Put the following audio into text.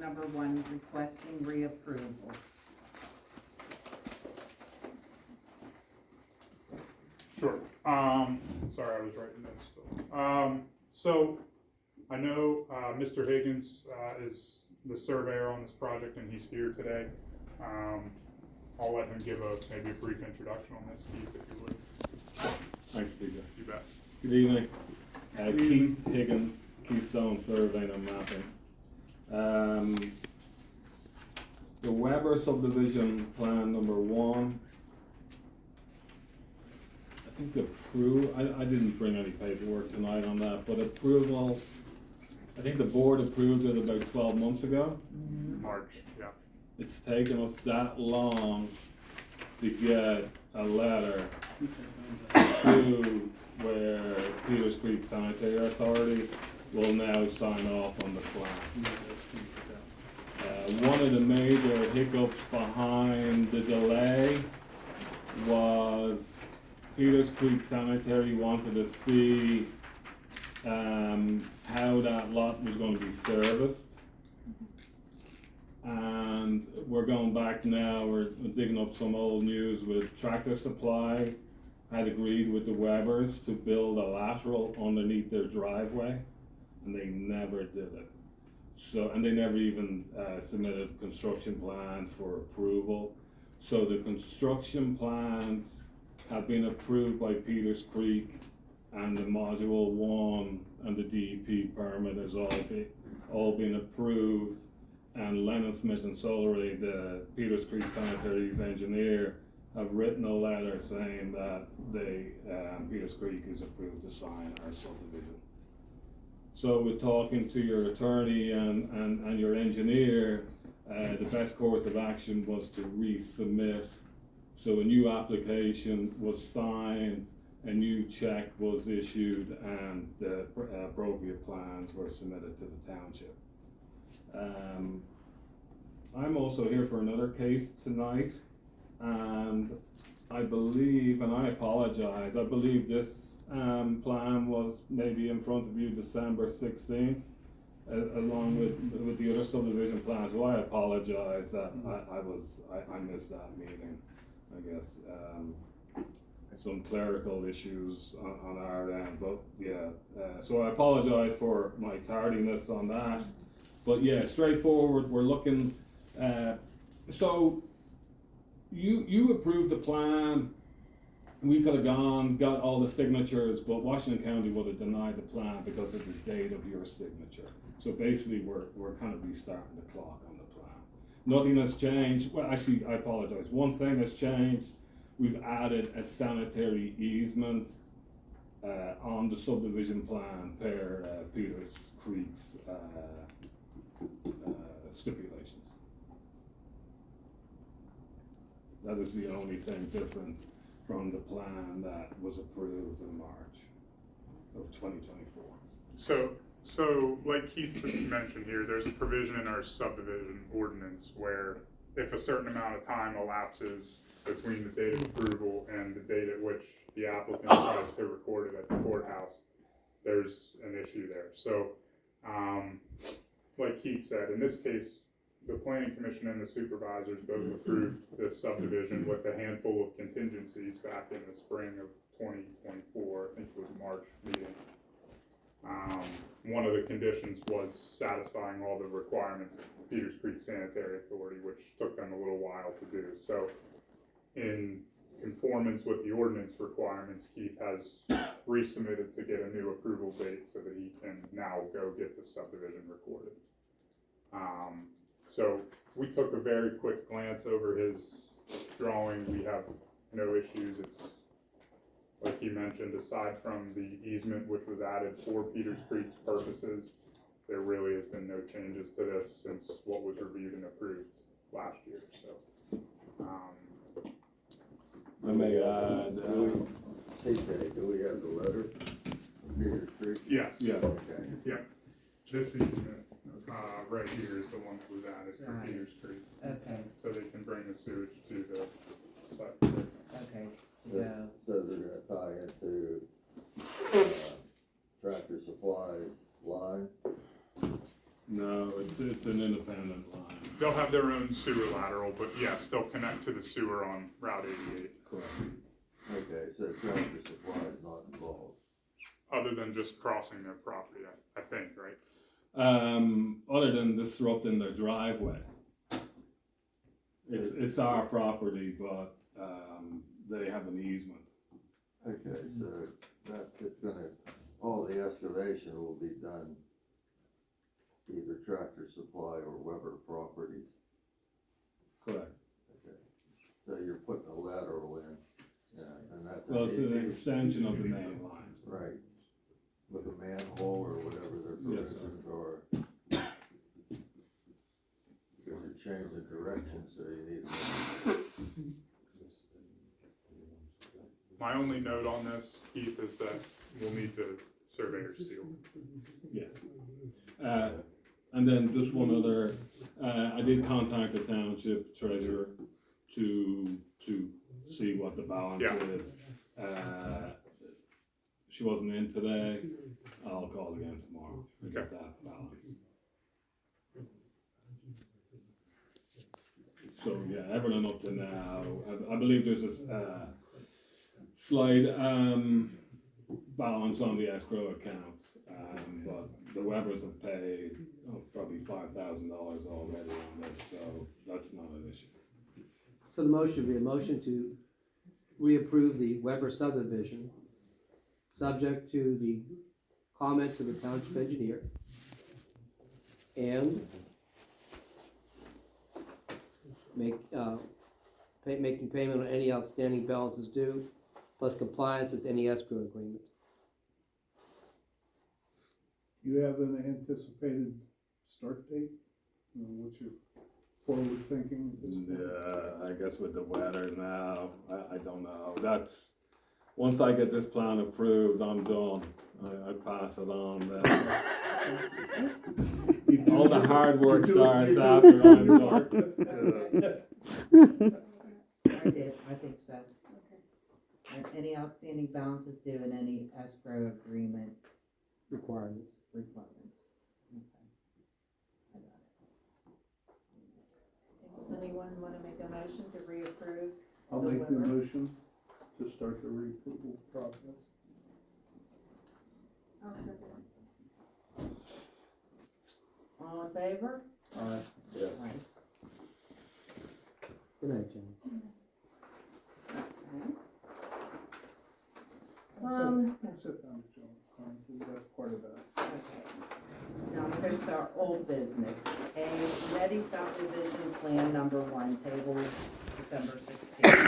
number 1 requesting reapproval. Sure. Sorry, I was writing that still. So I know Mr. Higgins is the surveyor on this project, and he's here today. I'll let him give maybe a brief introduction on this, Keith, if you would. Thanks, TJ. You bet. Good evening. Keith Higgins, Keystone Surveying and Mapping. The Weber subdivision plan number 1. I think I didn't bring any paperwork tonight on that, but approval, I think the board approved it about 12 months ago. March, yeah. It's taken us that long to get a letter to where Peters Creek Sanitary Authority will now sign off on the plan. One of the major hiccups behind the delay was Peters Creek Sanitary wanted to see how that lot was going to be serviced. And we're going back now, we're digging up some old news with Tractor Supply had agreed with the Webers to build a lateral underneath their driveway, and they never did it. So, and they never even submitted construction plans for approval. So the construction plans have been approved by Peters Creek, and the Module 1 and the DEP permit has all been approved. And Lennon Smith and Solery, the Peters Creek Sanitary's engineer, have written a letter saying that Peters Creek is approved to sign our subdivision. So with talking to your attorney and your engineer, the best course of action was to resubmit. So a new application was signed, a new check was issued, and the appropriate plans were submitted to the township. I'm also here for another case tonight, and I believe, and I apologize, I believe this plan was maybe in front of you December 16th, along with the other subdivision plans. So I apologize that I missed that meeting, I guess. Some clerical issues on our end, but yeah, so I apologize for my tardiness on that. But yeah, straightforward, we're looking, so you approved the plan, we could have got all the signatures, but Washington County would have denied the plan because of the date of your signature. So basically we're kind of restarting the clock on the plan. Nothing has changed. Well, actually, I apologize. One thing has changed. We've added a sanitary easement on the subdivision plan per Peters Creek's stipulations. That is the only thing different from the plan that was approved in March of 2024. So like Keith mentioned here, there's a provision in our subdivision ordinance where if a certain amount of time elapses between the date of approval and the date at which the applicant tries to record it at the courthouse, there's an issue there. So, like Keith said, in this case, the planning commission and the supervisors both approved this subdivision with a handful of contingencies back in the spring of 2024, I think it was March meeting. One of the conditions was satisfying all the requirements of Peters Creek Sanitary Authority, which took them a little while to do. So in conformance with the ordinance requirements, Keith has resubmitted to get a new approval date so that he can now go get the subdivision recorded. So we took a very quick glance over his drawing. We have no issues. It's like you mentioned, aside from the easement which was added for Peters Creek's purposes, there really has been no changes to this since what was reviewed and approved last year. So I may add, TJ, do we have the letter from Peters Creek? yes, Okay. yeah. This easement right here is the one that was added for Right. Peters Creek, Okay, so they can bring the sewage to the site. okay, so, So they're gonna tie into Tractor Supply line? No, it's an independent line. They'll have their own sewer lateral, but yes, they'll connect to the sewer on Route 88, Correct. Okay, so Tractor Supply is not involved. other than just crossing their property, I think, right? Other than disrupting their driveway. It's our property, but, they have an easement. Okay, so that, it's gonna, all the excavation will be done either Tractor Supply or Weber Properties. Correct. Okay, so you're putting a lateral in, yeah, and that's. Well, it's an extension of the main line. Right, with a manhole or whatever their Yes, sir. provisions are. Because you're changing direction, so you need. My only note on this, Keith, is that we'll need the surveyor's seal. Yes. And then just one other, I did contact the township treasurer to see what the balance Yeah. is. She wasn't in today, I'll call again tomorrow to get that balance. So, yeah, everything up to now, I believe there's a slight, balance on the escrow accounts, but the Webbers have paid, probably $5,000 already on this, so that's not an issue. So the motion would be a motion to reapprove the Weber subdivision, subject to the comments of the township engineer, and making payment on any outstanding balances due, plus compliance with any escrow agreement. You have an anticipated start date? What's your forward thinking at this point? Yeah, I guess with the weather now, I don't know. That's, once I get this plan approved, I'm done. I pass it on then. All the hard work starts after I'm done. I think so. And any outstanding balances due and any escrow agreement Requirements. requirements. Okay. I got Does anyone wanna make a motion to reapprove? I'll The make the Weber. motion to start the reapproval process. All in favor? Yeah. Aye. Good night, John. I'll sit down with John, that's part of that. Okay. Now here's our old business. A ready subdivision plan number 1, tabled December 16th.